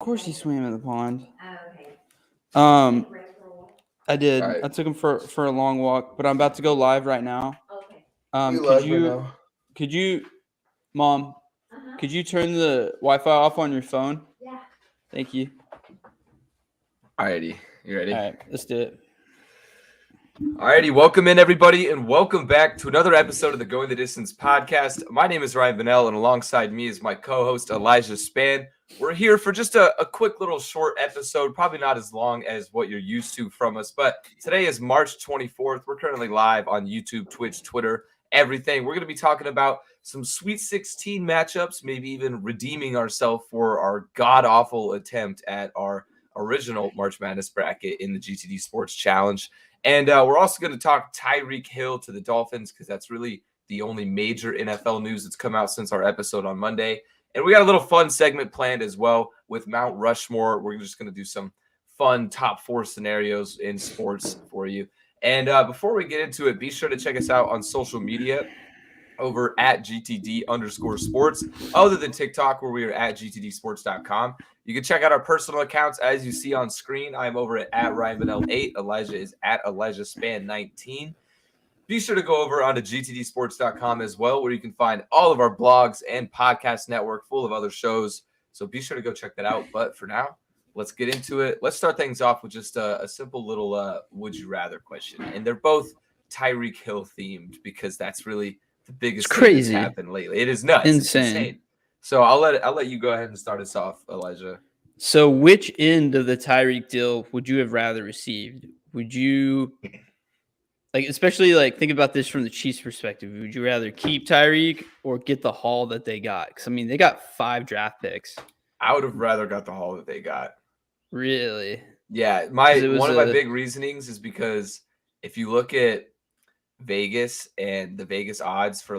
Of course he swam in the pond. Okay. Um, Take Rex for a walk? I did. All right. I took him for a long walk, but I'm about to go live right now. Okay. We Could live right you, now. Mom, Uh-huh. could you turn the Wi-Fi off on your phone? Yeah. Thank you. Alrighty, you ready? All right, let's do it. Alrighty, welcome in everybody, and welcome back to another episode of the Going the Distance podcast. My name is Ryan Vanell, and alongside me is my co-host Elijah Span. We're here for just a quick little short episode, probably not as long as what you're used to from us, but today is March 24th. We're currently live on YouTube, Twitch, Twitter, everything. We're going to be talking about some Sweet 16 matchups, maybe even redeeming ourselves for our god-awful attempt at our original March Madness bracket in the GTD Sports Challenge. And we're also going to talk Tyreek Hill to the Dolphins because that's really the only major NFL news that's come out since our episode on Monday. And we got a little fun segment planned as well with Mount Rushmore. We're just going to do some fun top 4 scenarios in sports for you. And before we get into it, be sure to check us out on social media over at GTD_sports, other than TikTok, where we are at GTDsports.com. You can check out our personal accounts as you see on screen. I'm over at RyanBanel8. Elijah is at ElijahSpan19. Be sure to go over onto GTDsports.com as well, where you can find all of our blogs and podcast network full of other shows. So be sure to go check that out. But for now, let's get into it. Let's start things off with just a simple little would you rather question. And they're both Tyreek Hill themed because that's really the biggest thing that's happened lately. It is nuts. Insane. So I'll let you go ahead and start us off, Elijah. So, which end of the Tyreek deal would you have rather received? Would you especially think about this from the Chiefs' perspective? Would you rather keep Tyreek or get the haul that they got? Because I mean, they got 5 draft picks. I would have rather got the haul that they got. Really? Yeah, one of my big reasonings is because if you look at Vegas and the Vegas odds for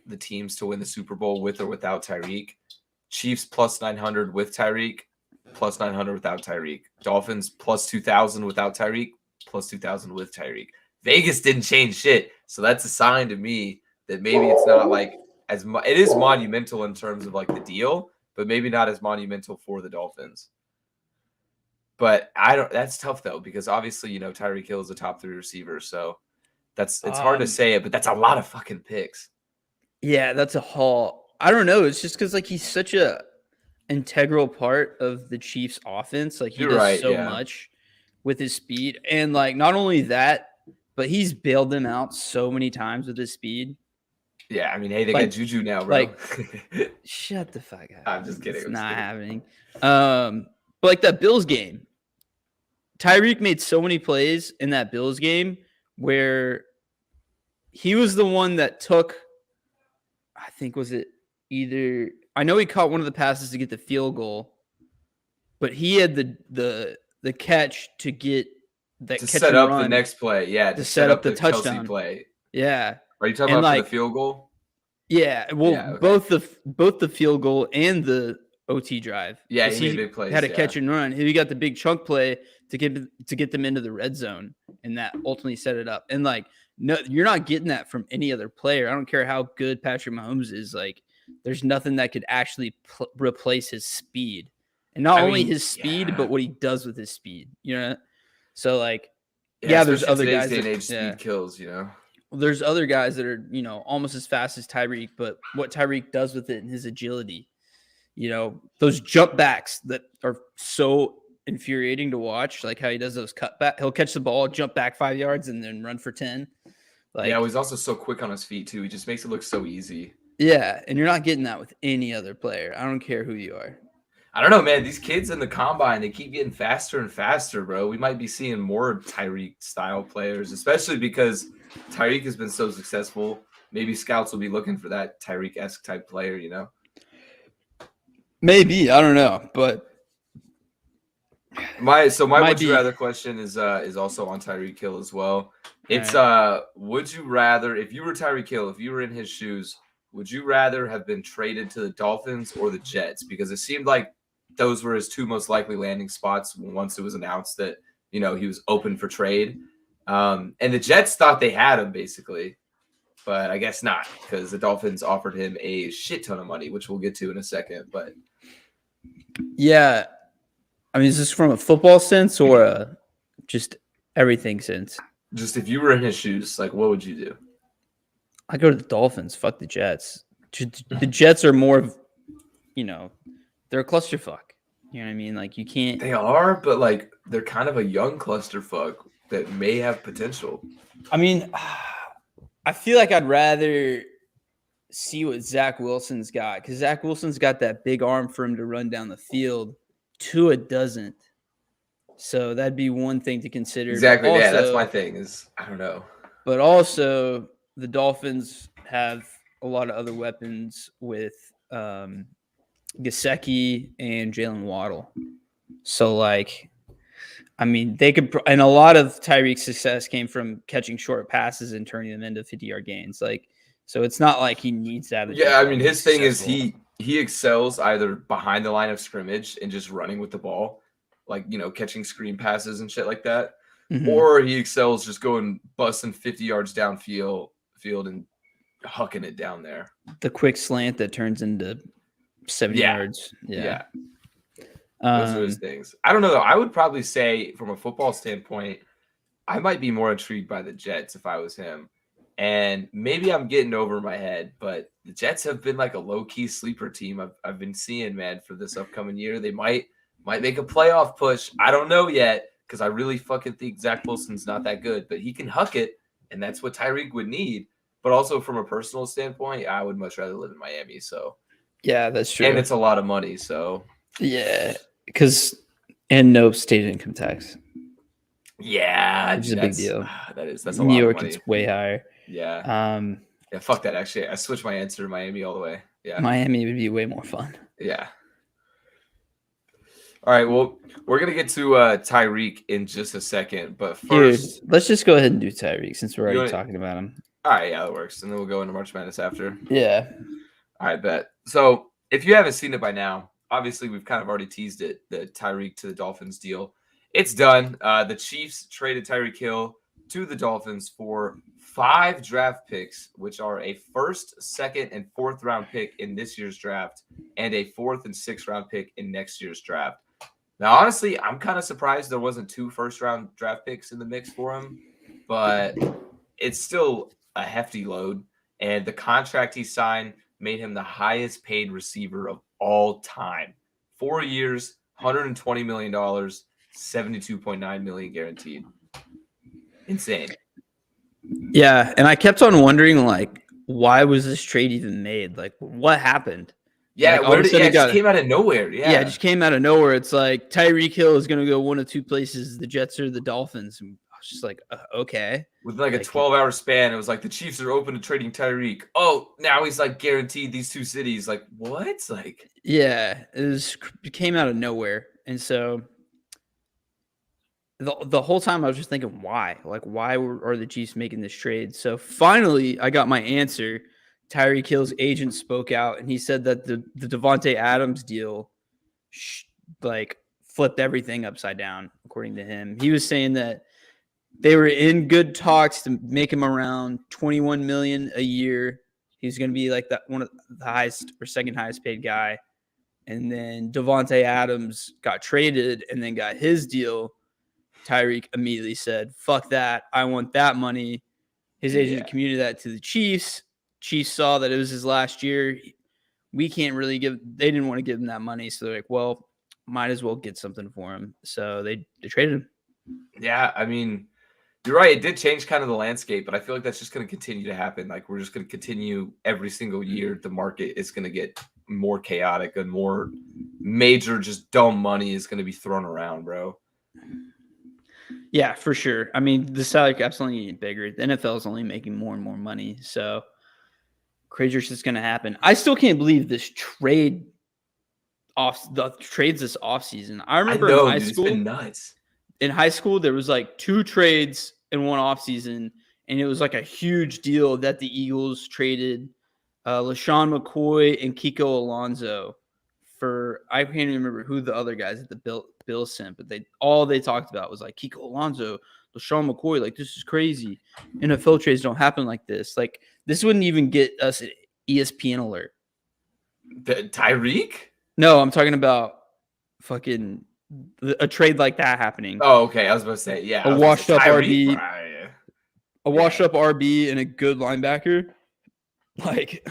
the teams to win the Super Bowl with or without Tyreek, Chiefs plus 900 with Tyreek, plus 900 without Tyreek. Dolphins plus 2,000 without Tyreek, plus 2,000 with Tyreek. Vegas didn't change shit, so that's a sign to me that maybe it's not it is monumental in terms of the deal, but maybe not as monumental for the Dolphins. But that's tough though, because obviously, Tyreek Hill is a top 3 receiver, so it's hard to say it, but that's a lot of fucking picks. Yeah, that's a haul. I don't know. It's just because he's such a integral part of the Chiefs' offense. He does so much with his speed, and not only that, but he's bailed them out so many times with his speed. Yeah, I mean, hey, they got Juju now, bro. Shut the fuck up. I'm just kidding. It's not happening. But that Bills game, Tyreek made so many plays in that Bills game where he was the one that took, I think, I know he caught one of the passes to get the field goal, but he had the catch to get that to catch set and up run, the next play. Yeah, to set up the Chelsea touchdown play. Yeah. Are you talking about for the field goal? Yeah, well, yeah, okay. both the field goal and the OT drive. Yeah, he made big plays. Had a catch and run. He got the big chunk play to get them into the red zone, and that ultimately set it up. And no, you're not getting that from any other player. I don't care how good Patrick Mahomes is. There's nothing that could actually replace his speed, and not only his speed, but what he does with his speed. So there's other guys. Day and age, speed kills. There's other guys that are, almost as fast as Tyreek, but what Tyreek does with it and his agility, those jump backs that are so infuriating to watch, how he does those cutback. He'll catch the ball, jump back 5 yards, and then run for 10. He's also so quick on his feet too. He just makes it look so easy. Yeah, and you're not getting that with any other player. I don't care who you are. I don't know, man. These kids in the combine, they keep getting faster and faster, bro. We might be seeing more Tyreek-style players, especially because Tyreek has been so successful. Maybe scouts will be looking for that Tyreek-esque type player, Maybe. I don't know, but my would you rather question is also on Tyreek Hill as well. It's would you rather, if you were Tyreek Hill, if you were in his shoes, would you rather have been traded to the Dolphins or the Jets? Because it seemed like those were his 2 most likely landing spots once it was announced that, he was open for trade. And the Jets thought they had him basically, but I guess not, because the Dolphins offered him a shit ton of money, which we'll get to in a second. But yeah, I mean, is this from a football sense or just everything sense? Just if you were in his shoes, like what would you do? I go to the Dolphins. Fuck the Jets. The Jets are more of, they're a clusterfuck. You know what I mean? Like you can't. They are, but like they're kind of a young clusterfuck that may have potential. I mean, I feel like I'd rather see what Zach Wilson's got because Zach Wilson's got that big arm for him to run down the field. Tua doesn't. So that'd be one thing to consider. Exactly. Also, yeah, that's my thing is I don't know. But also the Dolphins have a lot of other weapons with Gesicki and Jalen Waddle. So like, I mean, they could, and a lot of Tyreek's success came from catching short passes and turning them into 50-yard gains. Like, so it's not like he needs to have a. Yeah, I mean, his thing is he excels either behind the line of scrimmage and just running with the ball, like, catching screen passes and shit like that. Mm-hmm. Or he excels just going busting 50 yards downfield and hucking it down there. The quick slant that turns into 70 yards. Yeah. Those are his things. I don't know, though. I would probably say from a football standpoint, I might be more intrigued by the Jets if I was him. And maybe I'm getting over my head, but the Jets have been like a low-key sleeper team I've been seeing, man, for this upcoming year. They might make a playoff push. I don't know yet because I really fucking think Zach Wilson's not that good, but he can huck it, and that's what Tyreek would need. But also from a personal standpoint, I would much rather live in Miami. So yeah, that's true. And it's a lot of money, so yeah, and no state income tax. Yeah, it's a big deal. That's a New lot York, of money. It's way higher. Yeah. Yeah, fuck that. Actually, I switched my answer to Miami all the way. Yeah. Miami would be way more fun. Yeah. All right, well, we're going to get to Tyreek in just a second, but first... Here, let's just go ahead and do Tyreek since we're already talking about him. All right, yeah, that works. And then we'll go into March Madness after. Yeah. All right, bet. So, if you haven't seen it by now, obviously we've kind of already teased it, the Tyreek to the Dolphins deal. It's done. The Chiefs traded Tyreek Hill to the Dolphins for 5 draft picks, which are a first, second, and fourth round pick in this year's draft, and a 4th and 6th round pick in next year's draft. Now, honestly, I'm kind of surprised there wasn't 2 first-round draft picks in the mix for him, but it's still a hefty load, and the contract he signed made him the highest-paid receiver of all time. 4 years, $120 million, $72.9 million guaranteed. Insane. Yeah, and I kept on wondering, like, why was this trade even made? Like, what happened? Yeah, like, it just came out of nowhere. Yeah, it just came out of nowhere. It's like Tyreek Hill is going to go one of 2 places, the Jets or the Dolphins. And I was just like, okay. With like a 12-hour span, it was like the Chiefs are open to trading Tyreek. Oh, now he's like guaranteed these 2 cities. Like, what? Like, yeah, it came out of nowhere. And so the whole time I was just thinking, why? Like, why are the Chiefs making this trade? So finally, I got my answer. Tyreek Hill's agent spoke out, and he said that the Davante Adams deal, flipped everything upside down, according to him. He was saying that they were in good talks to make him around $21 million a year. He was going to be like one of the highest or second highest paid guy. And then Davante Adams got traded and then got his deal. Tyreek immediately said, fuck that. I want that money. His agent communicated that to the Chiefs. Chiefs saw that it was his last year. They didn't want to give him that money. So they're like, well, might as well get something for him. So they traded him. Yeah, I mean, you're right. It did change kind of the landscape, but I feel like that's just going to continue to happen. Like, we're just going to continue every single year. The market is going to get more chaotic and more major, just dumb money is going to be thrown around, bro. Yeah, for sure. I mean, the salary cap's only getting bigger. The NFL is only making more and more money. So crazier shit's going to happen. I still can't believe this trades this offseason. I remember in high school, it's been nuts. In high school, there was like 2 trades in one offseason, and it was like a huge deal that the Eagles traded LaShawn McCoy and Kiko Alonso for, I can't even remember who the other guys at the Bills sent, but they talked about was like Kiko Alonso, LaShawn McCoy, like, this is crazy. NFL trades don't happen like this. Like, this wouldn't even get us an ESPN alert. Tyreek? No, I'm talking about fucking a trade like that happening. Oh, okay. I was about to say, yeah. A washed up RB, Tyreek? a washed up RB, and a good linebacker. Like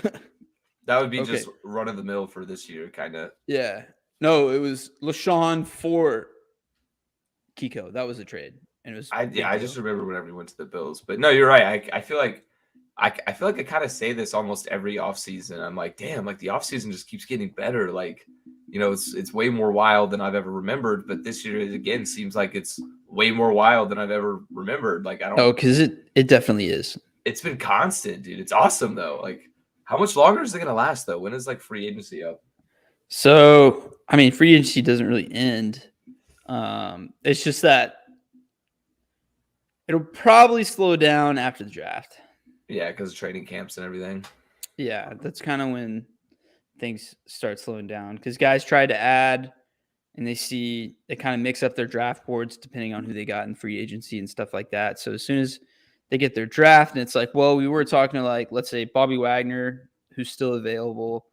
that would be okay. just run of the mill for this year, kind of. Yeah. No, it was LaShawn for Kiko. That was a trade. And it was I just remember whenever he went to the Bills. But no, you're right. I feel like I kind of say this almost every offseason. I'm like, damn, like the offseason just keeps getting better. Like, it's way more wild than I've ever remembered. But this year again seems like it's way more wild than I've ever remembered. Like because it definitely is. It's been constant, dude. It's awesome though. Like, how much longer is it gonna last though? When is like free agency up? So I mean, free agency doesn't really end. It's just that it'll probably slow down after the draft. Yeah, because of training camps and everything. Yeah, that's kind of when things start slowing down because guys try to add and they kind of mix up their draft boards depending on who they got in free agency and stuff like that. So as soon as they get their draft and it's like, well, we were talking to like, let's say Bobby Wagner, who's still available,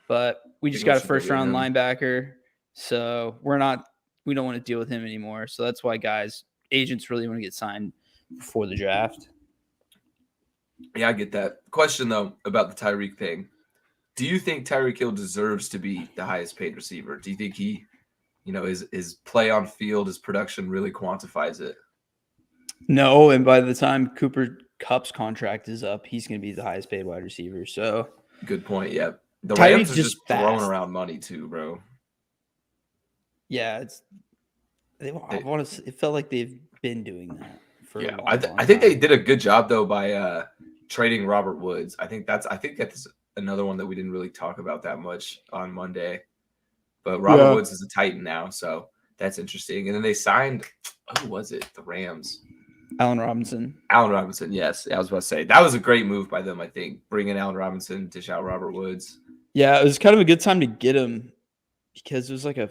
but we just got a first round linebacker. So we don't want to deal with him anymore. So that's why agents really want to get signed before the draft. Yeah, I get that. Question though about the Tyreek thing. Do you think Tyreek Hill deserves to be the highest paid receiver? Do you think he, his play on field, his production really quantifies it? No, and by the time Cooper Kupp's contract is up, he's going to be the highest paid wide receiver. So good point. Yeah, the Tyreek's Rams are just throwing around money too, bro. Yeah, it felt like they've been doing that for a long I think they did a good job though by trading Robert Woods. I think that's another one that we didn't really talk about that much on Monday. But Robert Woods is a Titan now, so that's interesting. And then they signed, who was it? The Rams. Allen Robinson, yes. I was about to say that was a great move by them, I think. Bring in Allen Robinson, dish out Robert Woods. Yeah, it was kind of a good time to get him because it was like a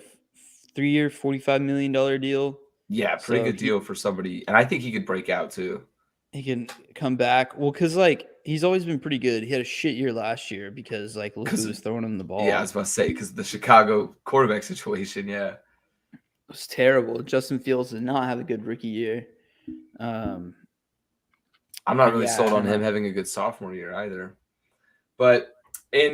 3-year, $45 million deal. Yeah, pretty good deal for somebody. And I think he could break out too. He can come back. Well, because like he's always been pretty good. He had a shit year last year because like look who was throwing him the ball. Yeah, I was about to say because of the Chicago quarterback situation. Yeah, it was terrible. Justin Fields did not have a good rookie year. I'm not really sold on him having a good sophomore year either. But I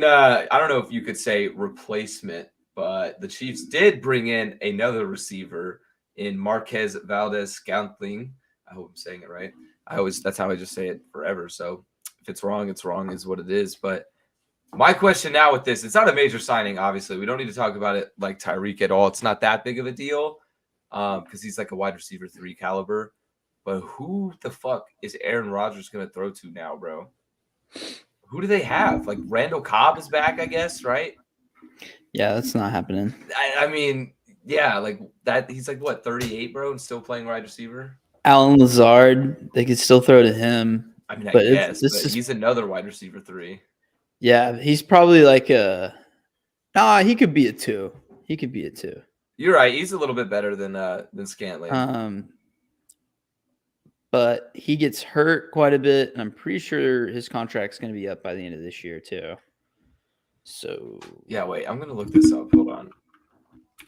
don't know if you could say replacement, but the Chiefs did bring in another receiver in Marquez Valdez-Scantling. I hope I'm saying it right. That's how I just say it forever. So if it's wrong is what it is. But my question now with this, it's not a major signing, obviously. We don't need to talk about it like Tyreek at all. It's not that big of a deal because he's like a wide receiver 3 caliber. But who the fuck is Aaron Rodgers going to throw to now, bro? Who do they have? Like Randall Cobb is back, I guess, right? Yeah, that's not happening. I mean, yeah, like that. He's like, what, 38, bro, and still playing wide receiver? Allen Lazard, they could still throw to him. I mean, I guess, but he's another wide receiver 3. Yeah, he's probably like he could be a 2. He could be a 2. You're right. He's a little bit better than Scantling. But he gets hurt quite a bit, and I'm pretty sure his contract's going to be up by the end of this year too. So yeah, wait, I'm going to look this up. Hold on.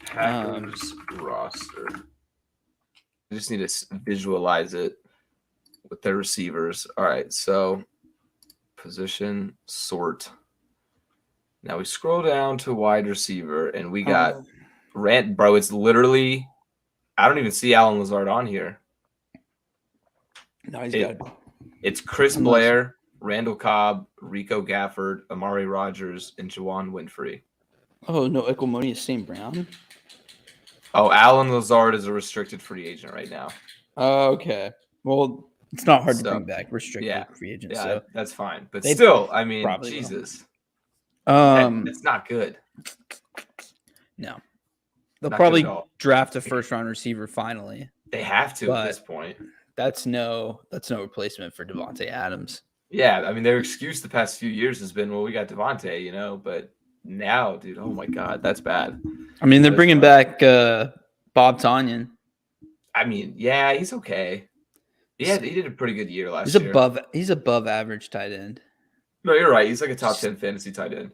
Packers roster. I just need to visualize it with their receivers. All right, so position sort. Now we scroll down to wide receiver, and we got bro. It's literally, I don't even see Allen Lazard on here. No, he's good. It's Chris Blair, Randall Cobb, Rico Gafford, Amari Rogers, and Juwan Winfrey. Oh, no, Equimonious St. Brown? Oh, Allen Lazard is a restricted free agent right now. Okay. Well, it's not hard to bring back restricted free agents. Yeah, so that's fine. But still, I mean, Jesus. It's not good. No. They'll probably draft a first-round receiver finally. They have to at this point. That's no replacement for Devontae Adams. Yeah, I mean, their excuse the past few years has been, well, we got Devontae, but now, dude, oh my God, that's bad. I mean, they're bringing back Bob Tonyan. I mean, yeah, he's okay. Yeah, he did a pretty good year last year. He's above average tight end. No, you're right. He's like a top 10 fantasy tight end.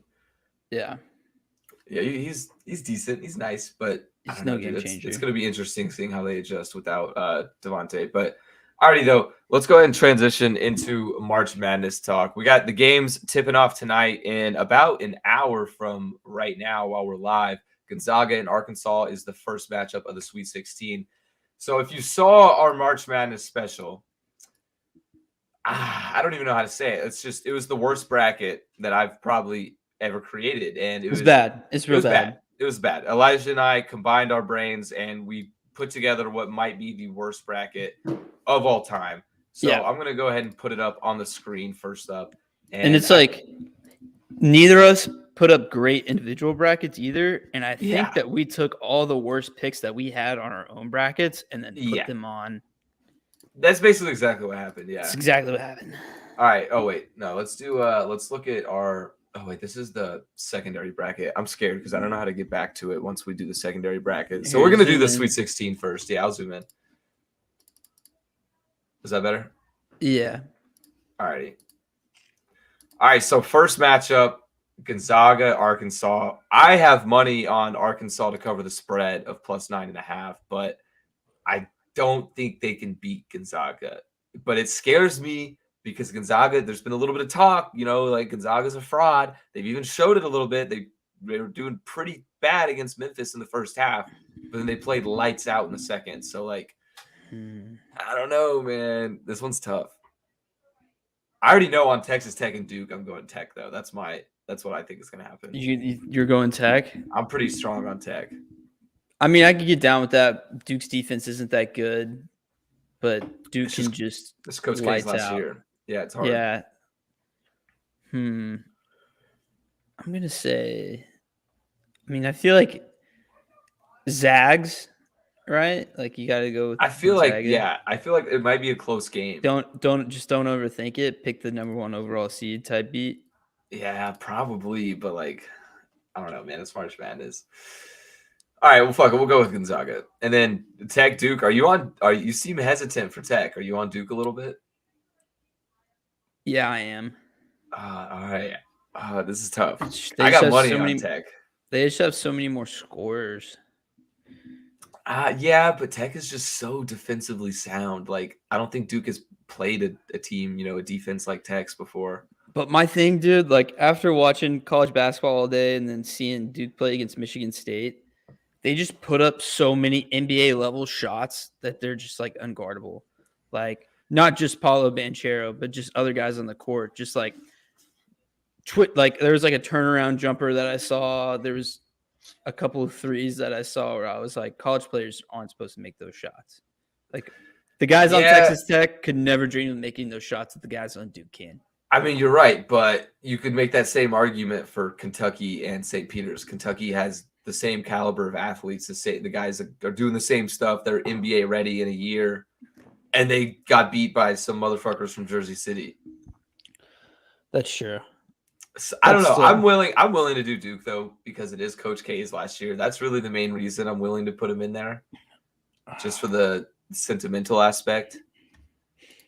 Yeah. Yeah, he's decent. He's nice, but It's don't no know, game dude. changer. It's going to be interesting seeing how they adjust without Devontae. But alrighty, though, let's go ahead and transition into March Madness talk. We got the games tipping off tonight in about an hour from right now while we're live. Gonzaga and Arkansas is the first matchup of the Sweet 16. So if you saw our March Madness special, I don't even know how to say it. It was the worst bracket that I've probably ever created. And It's bad. It's real bad. It was bad. Elijah and I combined our brains and we put together what might be the worst bracket of all time. So Yeah. I'm going to go ahead and put it up on the screen first up. And it's neither of us put up great individual brackets either. And I think that we took all the worst picks that we had on our own brackets and then put them on. That's basically exactly what happened. Yeah. That's exactly what happened. All right. Oh, wait. No, let's look at our. Oh, wait. This is the secondary bracket. I'm scared because I don't know how to get back to it once we do the secondary bracket. So we're going to do the Sweet 16 first. Yeah, I'll zoom in. Is that better? Yeah. All righty. All right. So first matchup, Gonzaga, Arkansas. I have money on Arkansas to cover the spread of +9.5, but I don't think they can beat Gonzaga. But it scares me because Gonzaga, there's been a little bit of talk, like Gonzaga's a fraud. They've even showed it a little bit. They were doing pretty bad against Memphis in the first half, but then they played lights out in the second. So, I don't know, man. This one's tough. I already know on Texas Tech and Duke, I'm going Tech, though. That's what I think is going to happen. You're going Tech? I'm pretty strong on Tech. I mean, I could get down with that. Duke's defense isn't that good, but Duke can just this Coach K's last year. Yeah, it's hard. Yeah. I'm gonna say. I mean, I feel like Zags, right? Like you got to go with. I feel like it might be a close game. Don't overthink it. Pick the number 1 overall seed type beat. Yeah, probably, but I don't know, man. It's March Madness. All right, well, fuck it. We'll go with Gonzaga. And then Tech, Duke. You seem hesitant for Tech. Are you on Duke a little bit? Yeah, I am. All right. This is tough. I got money on Tech. They just have so many more scorers. Yeah, but Tech is just so defensively sound. I don't think Duke has played a team, a defense like Tech's before. But my thing, dude, after watching college basketball all day and then seeing Duke play against Michigan State, they just put up so many NBA level shots that they're just unguardable. Not just Paulo Banchero, but just other guys on the court. Just there was a turnaround jumper that I saw. There was a couple of threes that I saw where I was like, college players aren't supposed to make those shots. The guys on Texas Tech could never dream of making those shots that the guys on Duke can. I mean, you're right, but you could make that same argument for Kentucky and St. Peter's. Kentucky has the same caliber of athletes. The guys that are doing the same stuff. They're NBA ready in a year, and they got beat by some motherfuckers from Jersey City. That's true. So, I don't know. I'm willing to do Duke though because it is Coach K's last year. That's really the main reason I'm willing to put him in there, just for the sentimental aspect.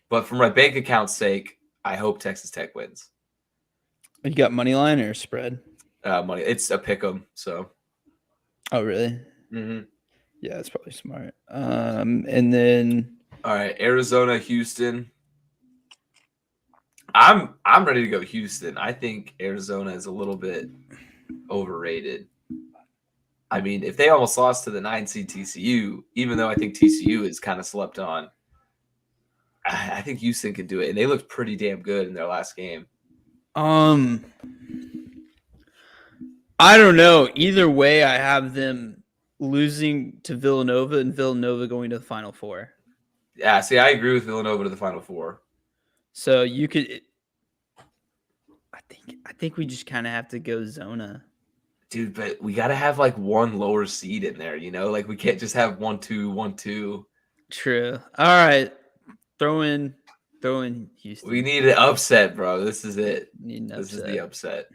But for my bank account's sake, I hope Texas Tech wins. You got money line or spread? Money. It's a pick 'em. So. Oh really? Mm-hmm. Yeah, that's probably smart. And then. All right, Arizona, Houston. I'm ready to go Houston. I think Arizona is a little bit overrated. I mean, if they almost lost to the 9 seed TCU, even though I think TCU is kind of slept on, I think Houston can do it. And they looked pretty damn good in their last game. I don't know. Either way, I have them losing to Villanova and Villanova going to the Final Four. Yeah, see, I agree with Villanova to the Final Four. So you could I think we just kind of have to go Zona. Dude, but we got to have one lower seed in there, we can't just have 1-2, 1-2. True. All right. Throw in Houston. We need an upset, bro. This is it. This is the upset.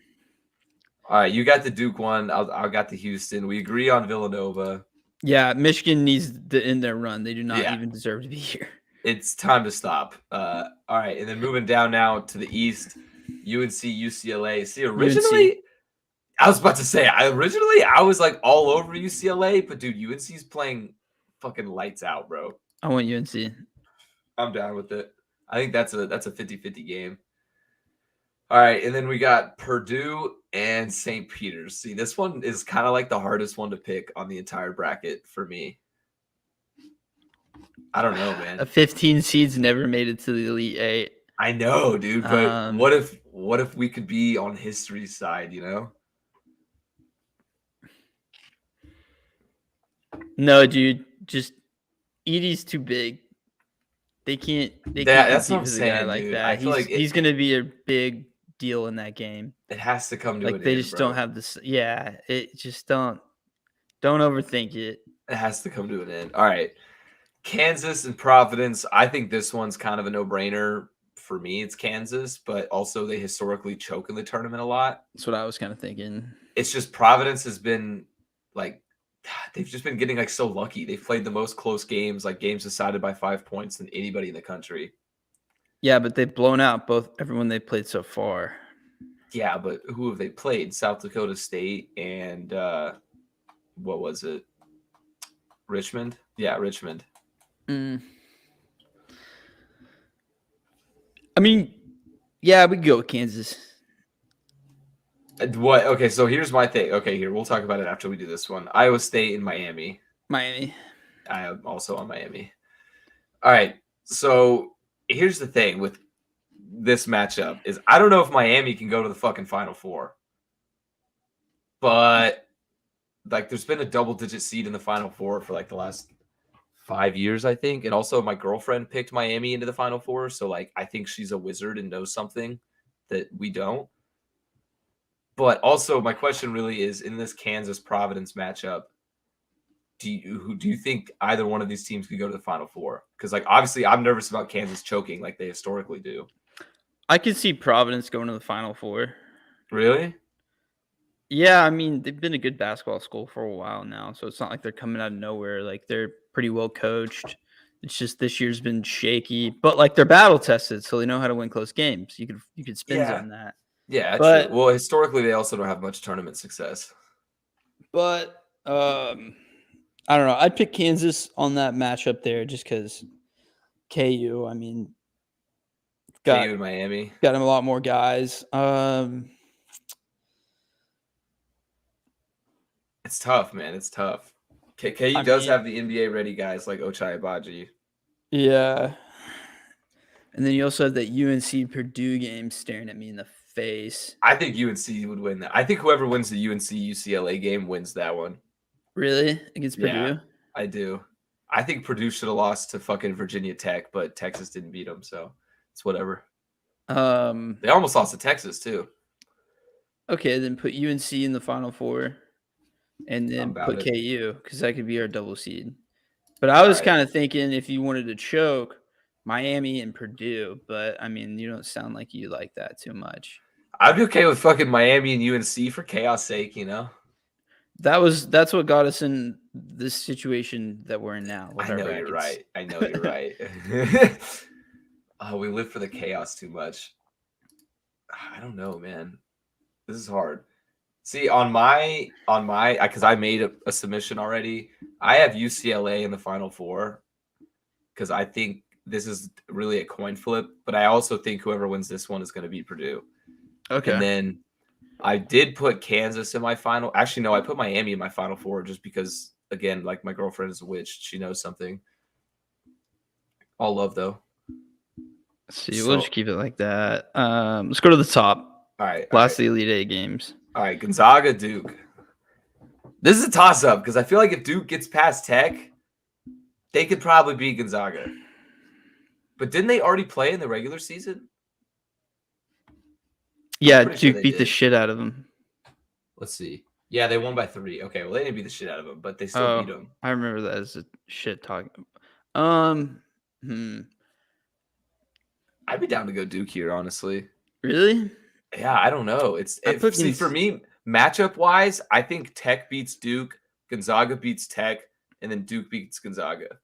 All right, you got the Duke one. I got the Houston. We agree on Villanova. Yeah, Michigan needs to end their run. They do not even deserve to be here. It's time to stop. All right, and then moving down now to the East, UNC, UCLA. See, originally I was about to say, I was like all over UCLA, but dude, UNC's playing fucking lights out, bro. I want UNC. I'm down with it. I think that's a 50-50 game. All right, and then we got Purdue and St. Peter's. See, this one is kind of like the hardest one to pick on the entire bracket for me. I don't know, man. A 15 seeds never made it to the Elite Eight. I know, dude, but what if we could be on history's side, you know? No, dude, just Edie's too big. They can't. That's what I'm with a saying, guy like dude. that. I feel like he's gonna be a big deal in that game. It has to come to like an they end, just bro. don't have this. Yeah, it just don't overthink it. It has to come to an end. All right, Kansas and Providence. I think this one's kind of a no-brainer for me. It's Kansas, but also they historically choke in the tournament a lot. That's what I was kind of thinking. It's just Providence has been like they've just been getting like so lucky. They've played the most close games, like games decided by 5 points than anybody in the country. Yeah, but they've blown out everyone they played so far. Yeah, but who have they played? South Dakota State and what was it? Richmond? Yeah, Richmond. I mean, yeah, we could go with Kansas. What? Okay, so here's my thing. Okay, here, we'll talk about it after we do this one. Iowa State and Miami. Miami. I am also on Miami. All right, so here's the thing with this matchup is I don't know if Miami can go to the fucking Final Four. But, like, there's been a double-digit seed in the Final Four for, like, the last 5 years, I think. And also my girlfriend picked Miami into the Final Four, so, like, I think she's a wizard and knows something that we don't. But also, my question really is, in this Kansas-Providence matchup, do you think either one of these teams could go to the Final Four? Because, like, obviously, I'm nervous about Kansas choking like they historically do. I could see Providence going to the Final Four. Really? Yeah, I mean, they've been a good basketball school for a while now, so it's not like they're coming out of nowhere. Like, they're pretty well coached. It's just this year's been shaky, but, like, they're battle tested, so they know how to win close games. You could spin zone that. Yeah, but true. Well, historically, they also don't have much tournament success. But I don't know. I'd pick Kansas on that matchup there just because KU. I mean, KU in Miami got him a lot more guys. It's tough, man. It's tough. KU does have the NBA ready guys like Ochai Agbaji. Yeah. And then you also have that UNC Purdue game staring at me in the face. I think UNC would win that. I think whoever wins the UNC UCLA game wins that one. Really? Against Purdue? Yeah, I do. I think Purdue should have lost to fucking Virginia Tech, but Texas didn't beat them, so it's whatever. They almost lost to Texas too. Okay, then put UNC in the Final Four, and then put KU because that could be our double seed. But I was kind of thinking if you wanted to choke, Miami and Purdue, but I mean, you don't sound like you like that too much. I'd be okay with fucking Miami and UNC for chaos sake, you know? That's what got us in this situation that we're in now. I know you're right. Oh, we live for the chaos too much. I don't know, man. This is hard. See, on my, because I made a submission already. I have UCLA in the Final Four because I think this is really a coin flip, but I also think whoever wins this one is going to beat Purdue. Okay. And then I did put Kansas in my final. Actually, no, I put Miami in my Final Four just because, again, like my girlfriend is a witch. She knows something. All love, though. Let's see, we'll just keep it like that. Let's go to the top. All right. Last the Elite Eight games. All right, Gonzaga, Duke. This is a toss-up because I feel like if Duke gets past Tech, they could probably beat Gonzaga. But didn't they already play in the regular season? Yeah, Duke beat the shit out of them. Let's see. Yeah, they won by 3. Okay, well, they didn't beat the shit out of them, but they still beat them. I remember that as a shit talk. I'd be down to go Duke here, honestly. Really? Yeah, I don't know. See, for me, matchup-wise, I think Tech beats Duke, Gonzaga beats Tech, and then Duke beats Gonzaga.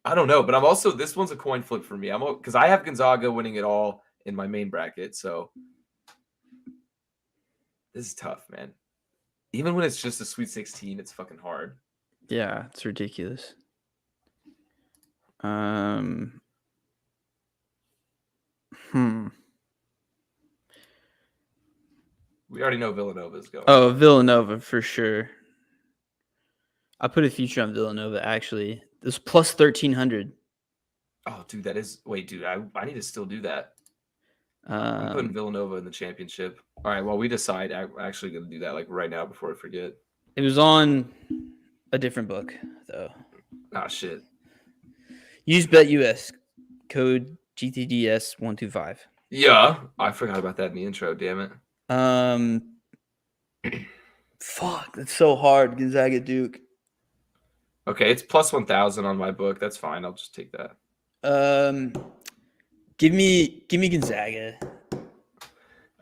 I don't know, but this one's a coin flip for me. Because I have Gonzaga winning it all in my main bracket, so This is tough, man. Even when it's just a Sweet 16, it's fucking hard. Yeah, it's ridiculous. We already know Villanova's going. Oh, Villanova for sure. I put a future on Villanova, actually. This plus 1,300. Oh, dude, that is... Wait, dude, I need to still do that. I'm putting Villanova in the championship. All right, well, we decide. I'm actually going to do that like right now before I forget. It was on a different book, though. Oh, shit. Use BetUS. Code GTDS125. Yeah, I forgot about that in the intro, damn it. Fuck, that's so hard. Gonzaga Duke. Okay, it's plus 1,000 on my book. That's fine. I'll just take that. Give me Gonzaga.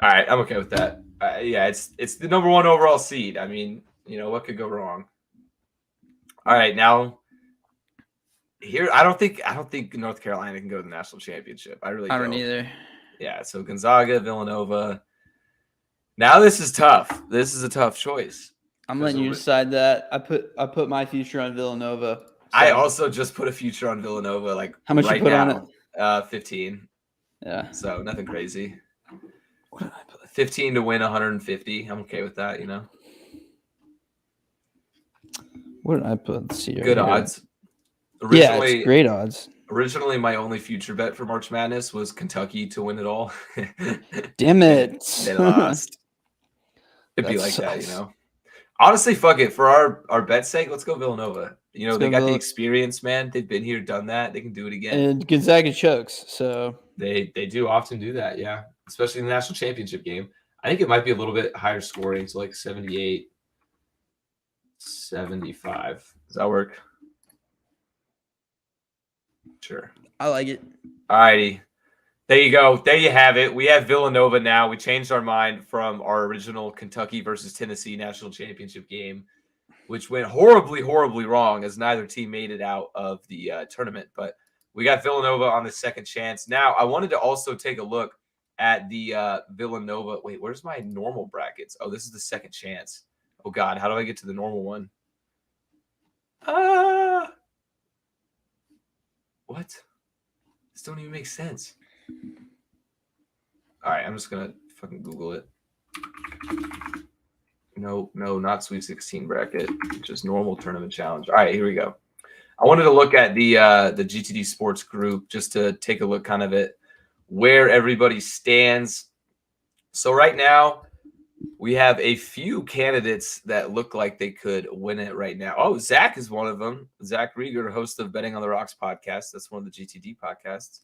All right, I'm okay with that. Yeah, it's the number 1 overall seed. I mean, you know, what could go wrong? All right, now here I don't think North Carolina can go to the national championship. I don't either. Yeah, so Gonzaga, Villanova. Now this is tough. This is a tough choice. I'm letting you decide that. I put my future on Villanova. So. I also just put a future on Villanova. Like, how much right you put now, on it? 15. Yeah. So nothing crazy. What did I put? 15 to win 150. I'm okay with that. You know. What did I put? Let's see. Good odds. Yeah, it's great odds. Originally, my only future bet for March Madness was Kentucky to win it all. Damn it! They lost. It'd be like that, you know. Honestly, fuck it. For our bet's sake, let's go Villanova. You know, they got the experience, man. They've been here, done that. They can do it again. And Gonzaga chokes, so they do often do that, yeah. Especially in the national championship game. I think it might be a little bit higher scoring, so like 78, 75. Does that work? Sure. I like it. All righty. There you go. There you have it. We have Villanova now. We changed our mind from our original Kentucky versus Tennessee national championship game, which went horribly, horribly wrong as neither team made it out of the tournament. But we got Villanova on the second chance. Now, I wanted to also take a look at the Villanova. Wait, where's my normal brackets? Oh, this is the second chance. Oh, God. How do I get to the normal one? What? This don't even make sense. All right, I'm just going to fucking Google it. No, not Sweet 16 bracket. Just normal tournament challenge. All right, here we go. I wanted to look at the GTD Sports group just to take a look kind of at where everybody stands. So right now, we have a few candidates that look like they could win it right now. Oh, Zach is one of them. Zach Rieger, host of Betting on the Rocks podcast. That's one of the GTD podcasts.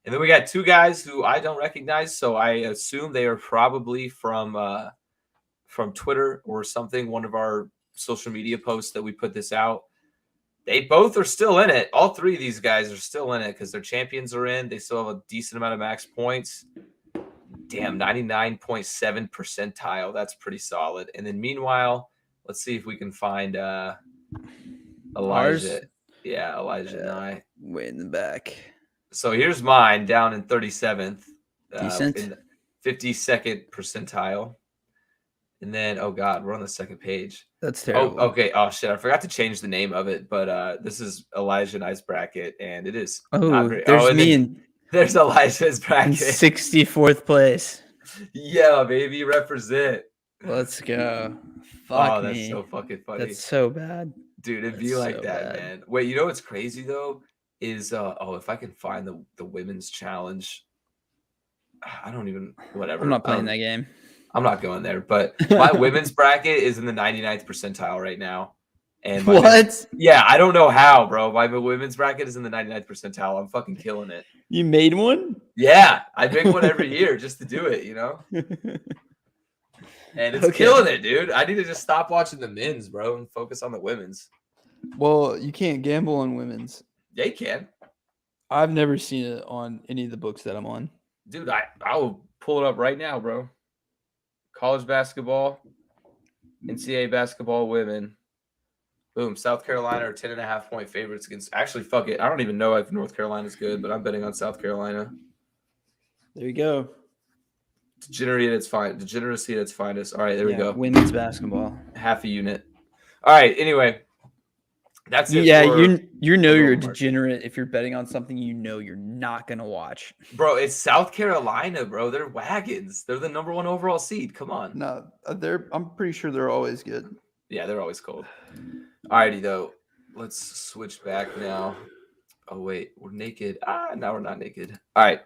And then we got two guys who I don't recognize, so I assume they are probably from Twitter or something, one of our social media posts that we put this out. They both are still in it. All three of these guys are still in it because their champions are in. They still have a decent amount of max points. Damn, 99.7 percentile. That's pretty solid. And then meanwhile, let's see if we can find Elijah. Ours? Yeah, Elijah and I. Way in the back. So here's mine down in 37th. Decent. In the 52nd percentile. And then, oh, God, we're on the second page. That's terrible. Oh, okay. Oh, shit. I forgot to change the name of it, but this is Elijah and I's bracket, and it is not great. There's me and there's Elijah's bracket. 64th place. Yeah, baby. Represent. Let's go. Fuck that's me. so fucking funny. That's so bad. Dude, it'd be like so that, man. Wait, you know what's crazy, though? Is, if I can find the women's challenge. I don't even, whatever. I'm not playing that game. I'm not going there, but my women's bracket is in the 99th percentile right now. And what? Yeah, I don't know how, bro. My women's bracket is in the 99th percentile. I'm fucking killing it. You made one? Yeah, I make one every year just to do it, you know? And it's killing it, dude. I need to just stop watching the men's, bro, and focus on the women's. Well, you can't gamble on women's. Yeah, you can. I've never seen it on any of the books that I'm on. Dude, I will pull it up right now, bro. College basketball, NCAA basketball women. Boom. South Carolina are 10.5-point favorites against. Actually, fuck it. I don't even know if North Carolina's good, but I'm betting on South Carolina. There you go. Degeneracy at its finest. All right, there we go. Women's basketball. Half a unit. All right. Anyway, that's it. Yeah, for you're a Roman degenerate if you're betting on something you're not gonna watch. Bro, it's South Carolina, bro. They're wagons. They're the number 1 overall seed. Come on. No, I'm pretty sure they're always good. Yeah, they're always cold. Alrighty, though. Let's switch back now. Oh, wait. We're naked. Now we're not naked. All right.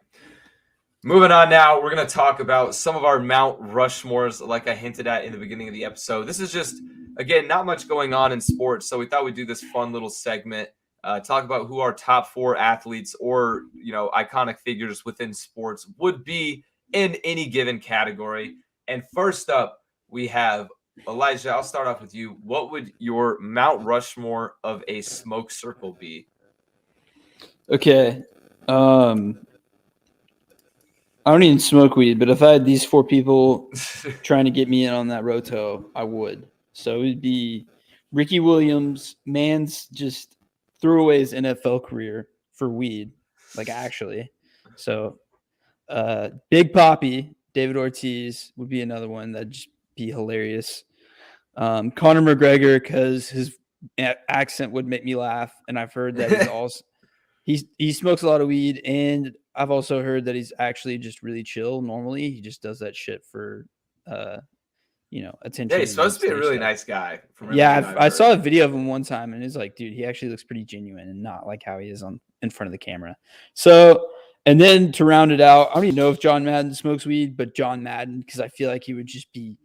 Moving on now. We're going to talk about some of our Mount Rushmores, like I hinted at in the beginning of the episode. This is just, again, not much going on in sports, so we thought we'd do this fun little segment. Talk about who our top 4 athletes or, iconic figures within sports would be in any given category. And first up, we have Elijah. I'll start off with you. What would your Mount Rushmore of a smoke circle be? Okay. I don't even smoke weed, but if I had these 4 people trying to get me in on that roto, I would. So it would be Ricky Williams. Man's just threw away his NFL career for weed, like actually. So Big Papi, David Ortiz would be another one that'd just be hilarious. Conor McGregor, because his accent would make me laugh, and I've heard that he's also he smokes a lot of weed, and I've also heard that he's actually just really chill. Normally, he just does that shit for attention. Yeah, he's supposed to be a really nice guy. I saw a video of him one time, and it's like, dude, he actually looks pretty genuine and not like how he is in front of the camera. So, and then to round it out, I don't even know if John Madden smokes weed, but John Madden, because I feel like he would just be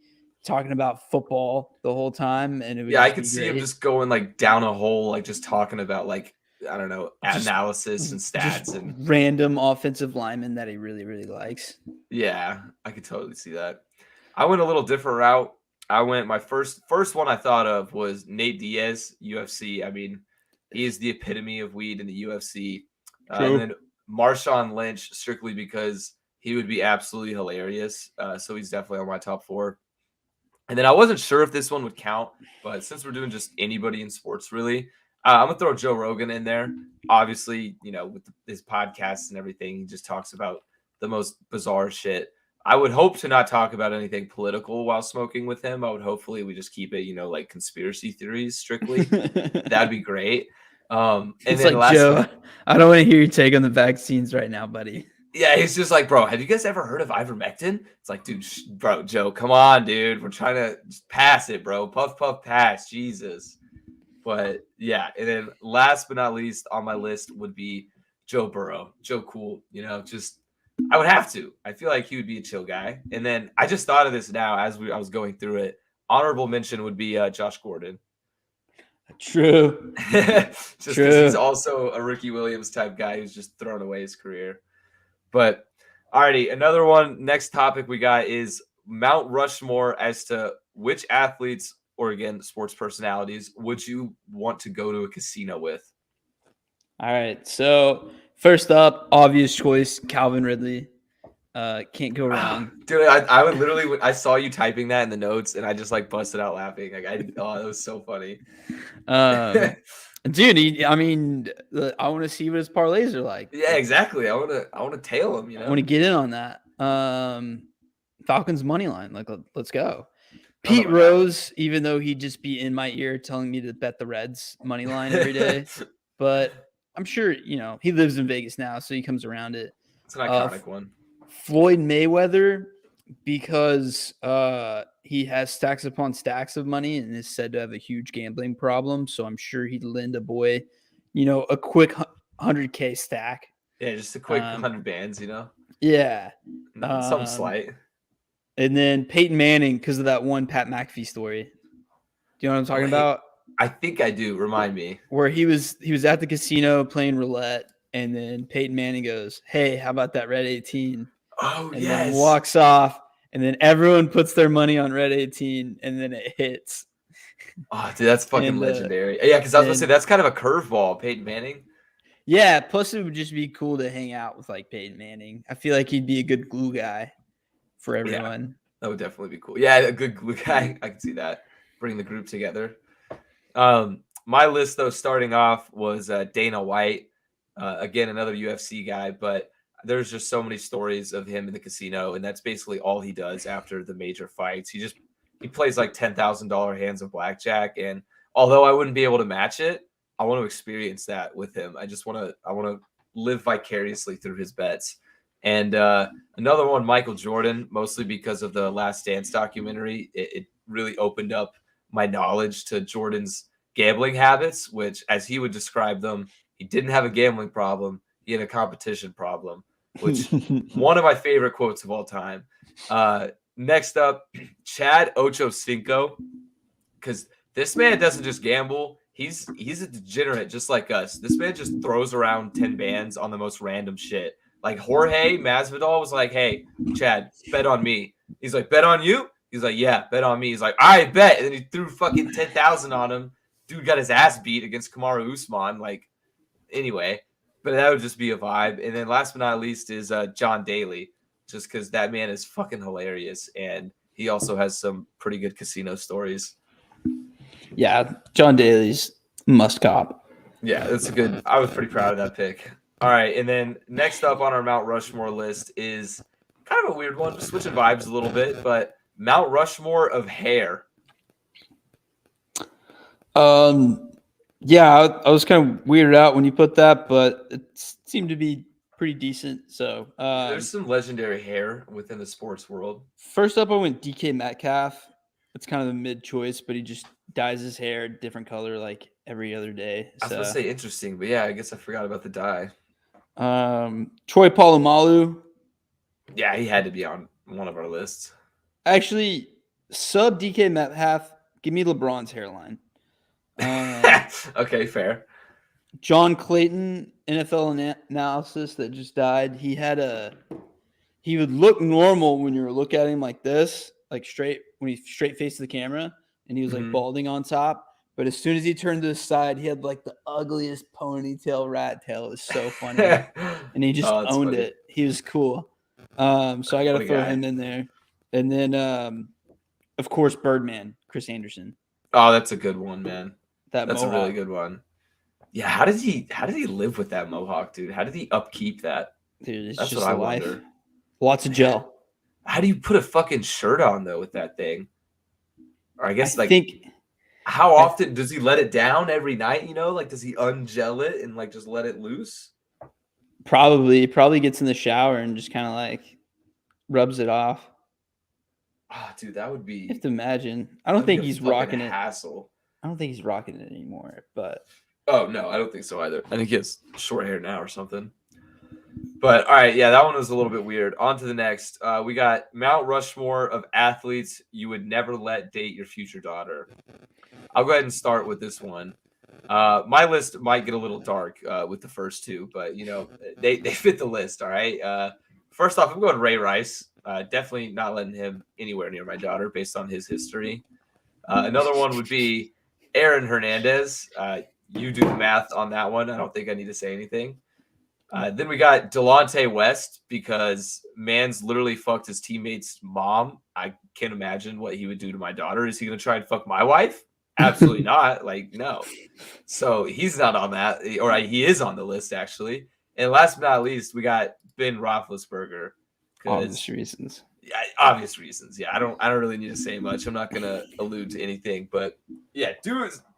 talking about football the whole time, and it would I could see him just going like down a hole, like just talking about like, I don't know, analysis and stats and random offensive linemen that he really, really likes. Yeah, I could totally see that. I went a little different route. I went my first one I thought of was Nate Diaz, UFC. I mean, he is the epitome of weed in the UFC. And then Marshawn Lynch, strictly because he would be absolutely hilarious. So he's definitely on my top 4. And then I wasn't sure if this one would count, but since we're doing just anybody in sports, really, I'm going to throw Joe Rogan in there. Obviously, with his podcasts and everything, he just talks about the most bizarre shit. I would hope to not talk about anything political while smoking with him. Hopefully we just keep it, like conspiracy theories strictly. That'd be great. And it's then like, Joe, I don't want to hear your take on the vaccines right now, buddy. Yeah, he's just like, bro, have you guys ever heard of ivermectin? It's like, dude, bro, Joe, come on, dude. We're trying to pass it, bro. Puff, puff, pass. Jesus. But yeah, and then last but not least on my list would be Joe Burrow. Joe Cool, just I would have to. I feel like he would be a chill guy. And then I just thought of this now as I was going through it. Honorable mention would be Josh Gordon. True. Just because he's also a Ricky Williams type guy who's just thrown away his career. But alrighty, another one. Next topic we got is Mount Rushmore as to which athletes or again sports personalities would you want to go to a casino with? All right. So first up, obvious choice, Calvin Ridley. Can't go wrong. Dude, I would literally, I saw you typing that in the notes and I just like busted out laughing. Like that was so funny. Dude, I want to see what his parlays are like. Yeah, exactly. I want to tail him, I want to get in on that. Falcons money line. Like, let's go. Pete Rose, even though he'd just be in my ear telling me to bet the Reds money line every day. But I'm sure, he lives in Vegas now, so he comes around it. It's an iconic one. Floyd Mayweather, because he has stacks upon stacks of money and is said to have a huge gambling problem. So I'm sure he'd lend a boy, a quick 100K stack. Yeah, just a quick 100 bands, Yeah. Something slight. And then Peyton Manning, because of that one Pat McAfee story. Do you know what I'm talking about? I think I do. Remind me. Where he was at the casino playing roulette, and then Peyton Manning goes, "Hey, how about that red 18?" Oh, and yes. then walks off, and then everyone puts their money on red 18, and then it hits. Oh, dude, that's fucking legendary. Yeah, because I was going to say, that's kind of a curveball, Peyton Manning. Yeah, plus it would just be cool to hang out with, like, Peyton Manning. I feel like he'd be a good glue guy for everyone. Yeah, that would definitely be cool. Yeah, a good glue guy. I can see that. Bring the group together. My list, though, starting off was Dana White. Again, another UFC guy, but there's just so many stories of him in the casino, and that's basically all he does after the major fights. He plays like $10,000 hands of blackjack, and although I wouldn't be able to match it, I want to experience that with him. I want to live vicariously through his bets. And another one, Michael Jordan, mostly because of the Last Dance documentary. It really opened up my knowledge to Jordan's gambling habits, which, as he would describe them, he didn't have a gambling problem. He had a competition problem, which one of my favorite quotes of all time. Next up, Chad Ochocinco, because this man doesn't just gamble. He's a degenerate just like us. This man just throws around 10 bands on the most random shit. Like Jorge Masvidal was like, hey, Chad, bet on me. He's like, bet on you? He's like, yeah, bet on me. He's like, I bet. And then he threw fucking 10,000 on him. Dude got his ass beat against Kamaru Usman. Like, anyway, but that would just be a vibe. And then last but not least is John Daly, just because that man is fucking hilarious. And he also has some pretty good casino stories. Yeah, John Daly's must cop. Yeah, that's a good. I was pretty proud of that pick. All right, and then next up on our Mount Rushmore list is kind of a weird one, just switching vibes a little bit, but Mount Rushmore of hair. Yeah, I was kind of weirded out when you put that, but it seemed to be pretty decent. So There's some legendary hair within the sports world. First up, I went DK Metcalf. It's kind of a mid choice, but he just dyes his hair a different color like every other day. I was going to say interesting, but yeah, I guess I forgot about the dye. Troy Polamalu. Yeah, he had to be on one of our lists. Actually, sub DK Metcalf, give me LeBron's hairline. Okay, fair. John Clayton, NFL analysis that just died. He would look normal when you look at him like this, like straight when he straight faced the camera, and he was like balding on top. But as soon as he turned to the side, he had like the ugliest ponytail rat tail. It was so funny, and he just owned it. He was cool. So I got to throw him in there, and then of course Birdman, Chris Anderson. Oh, that's a good one, man. That's mohawk. A really good one. Yeah, how did he live with that mohawk, dude? How did he upkeep that? Dude, it's that's just what I life. wonder. Lots of gel. How do you put a fucking shirt on though with that thing? Or I guess how often does he let it down every night? You know, like does he ungel it and like just let it loose? Probably gets in the shower and just kind of like rubs it off. Ah, dude, that would be. You have to imagine. I don't think he's rocking it. Hassle. I don't think he's rocking it anymore. But oh no, I don't think so either. I think he has short hair now or something. But all right, yeah, that one was a little bit weird. On to the next. We got Mount Rushmore of athletes you would never let date your future daughter. I'll go ahead and start with this one. My list might get a little dark with the first two, but you know they fit the list. All right. First off, I'm going Ray Rice. Definitely not letting him anywhere near my daughter based on his history. Another one would be Aaron Hernandez. You do the math on that one. I don't think I need to say anything. Then we got Delonte West because man's literally fucked his teammate's mom. I can't imagine what he would do to my daughter. Is he going to try and fuck my wife? Absolutely not. Like, no. So he's not on that. Or he is on the list, actually. And last but not least, we got Ben Roethlisberger. Obvious reasons. Yeah, obvious reasons. Yeah, I don't really need to say much. I'm not going to allude to anything. But, yeah,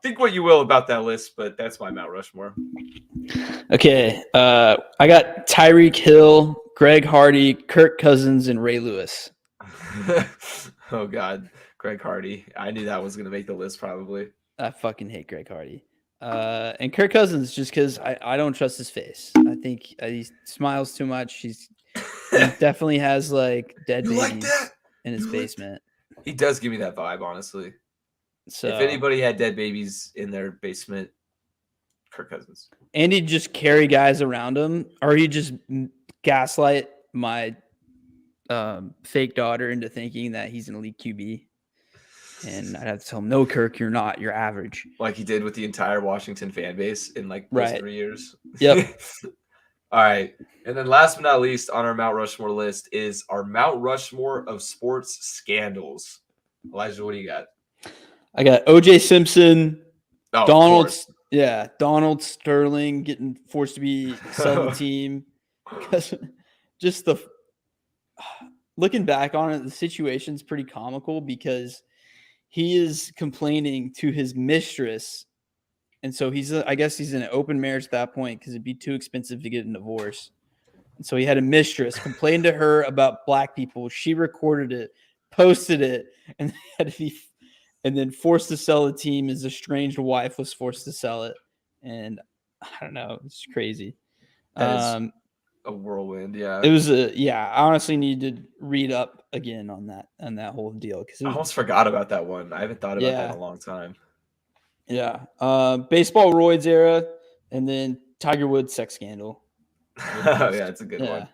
think what you will about that list, but that's my Mount Rushmore. Okay, I got Tyreek Hill, Greg Hardy, Kirk Cousins, and Ray Lewis. Oh, God. Greg Hardy. I knew that was going to make the list probably. I fucking hate Greg Hardy. And Kirk Cousins just because I don't trust his face. I think he smiles too much. He definitely has like dead babies in his basement. He does give me that vibe, honestly. So if anybody had dead babies in their basement, Kirk Cousins. And he'd just carry guys around him, or he'd just gaslight my fake daughter into thinking that he's an elite QB. And I'd have to tell him, no, Kirk, you're not. You're average. Like he did with the entire Washington fan base in like those 3 years. Yep. All right. And then last but not least on our Mount Rushmore list is our Mount Rushmore of sports scandals. Elijah, what do you got? I got OJ Simpson, Donald Sterling getting forced to be sell the team just looking back on it, the situation's pretty comical because he is complaining to his mistress. And so I guess he's in an open marriage at that point because it'd be too expensive to get a divorce. And so he had a mistress complain to her about black people. She recorded it, posted it, and then forced to sell the team. His estranged wife was forced to sell it. And I don't know, it's crazy. That is a whirlwind, yeah. It was I honestly need to read up again on that whole deal because I almost forgot about that one. I haven't thought about that in a long time. Yeah. Baseball roids era, and then Tiger Woods sex scandal. Oh, yeah, it's a good one.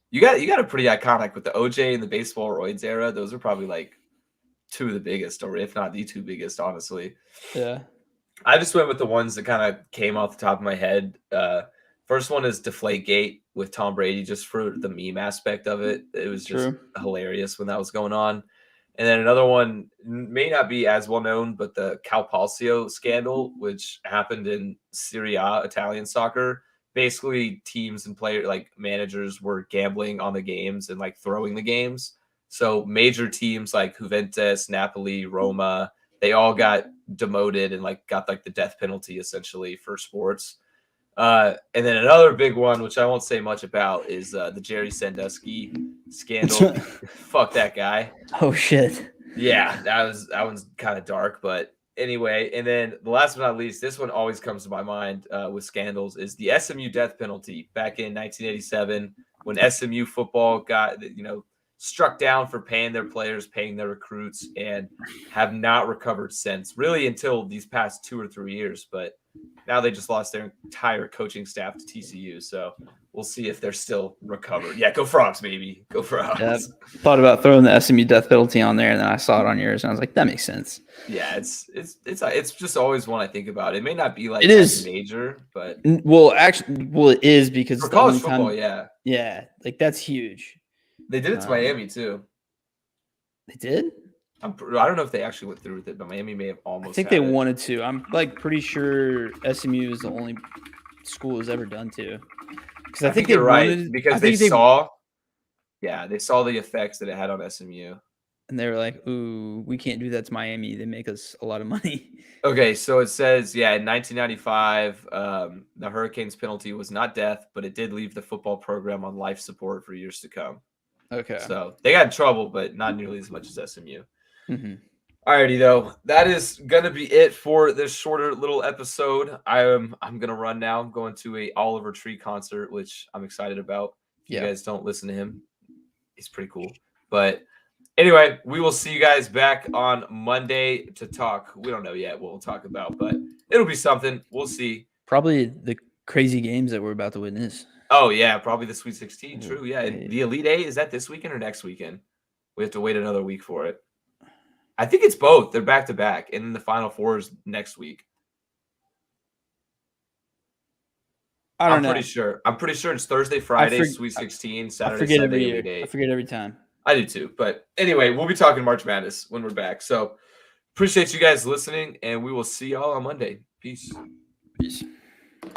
You got a pretty iconic with the OJ and the baseball roids era. Those are probably like two of the biggest, or if not the two biggest, honestly. Yeah. I just went with the ones that kind of came off the top of my head. First one is Deflategate with Tom Brady, just for the meme aspect of it. It was just hilarious when that was going on. And then another one may not be as well known, but the Calpalcio scandal, which happened in Serie A, Italian soccer. Basically, teams and managers were gambling on the games and like throwing the games. So major teams like Juventus, Napoli, Roma, they all got demoted and got the death penalty essentially for sports. And then another big one, which I won't say much about, is the Jerry Sandusky scandal. Fuck that guy. Oh shit. Yeah, that one's kind of dark, but anyway. And then the last but not least, this one always comes to my mind with scandals, is the SMU death penalty back in 1987 when SMU football got struck down for paying their players, paying their recruits, and have not recovered since, really until these past 2 or 3 years. But now they just lost their entire coaching staff to TCU. So we'll see if they're still recovered. Yeah, go Frogs, baby. Go Frogs. Yeah, thought about throwing the SMU death penalty on there, and then I saw it on yours, and I was like, that makes sense. Yeah, it's just always one I think about. It may not be it is major, but it is because for college football, yeah, that's huge. They did it to Miami too. They did? I don't know if they actually went through with it, but Miami may have almost. I think they wanted to. I'm pretty sure SMU is the only school has ever done to. Because I think you're right, because they saw the effects that it had on SMU, and they were like, "Ooh, we can't do that to Miami. They make us a lot of money." Okay, so it says, in 1995, the Hurricanes penalty was not death, but it did leave the football program on life support for years to come. Okay. So they got in trouble, but not nearly as much as SMU. Mm-hmm. Alrighty, though. That is going to be it for this shorter little episode. I'm going to run now. I'm going to a Oliver Tree concert, which I'm excited about. If you guys don't listen to him, he's pretty cool. But anyway, we will see you guys back on Monday to talk. We don't know yet what we'll talk about, but it'll be something. We'll see. Probably the crazy games that we're about to witness. Oh, yeah, probably the Sweet 16. True, yeah. And the Elite Eight, is that this weekend or next weekend? We have to wait another week for it. I think it's both. They're back-to-back, and then the Final Four is next week. I'm pretty sure. I'm pretty sure it's Thursday, Friday, Sweet 16, Saturday, Sunday, Elite Eight. I forget every time. I do too. But anyway, we'll be talking March Madness when we're back. So appreciate you guys listening, and we will see y'all on Monday. Peace. Peace.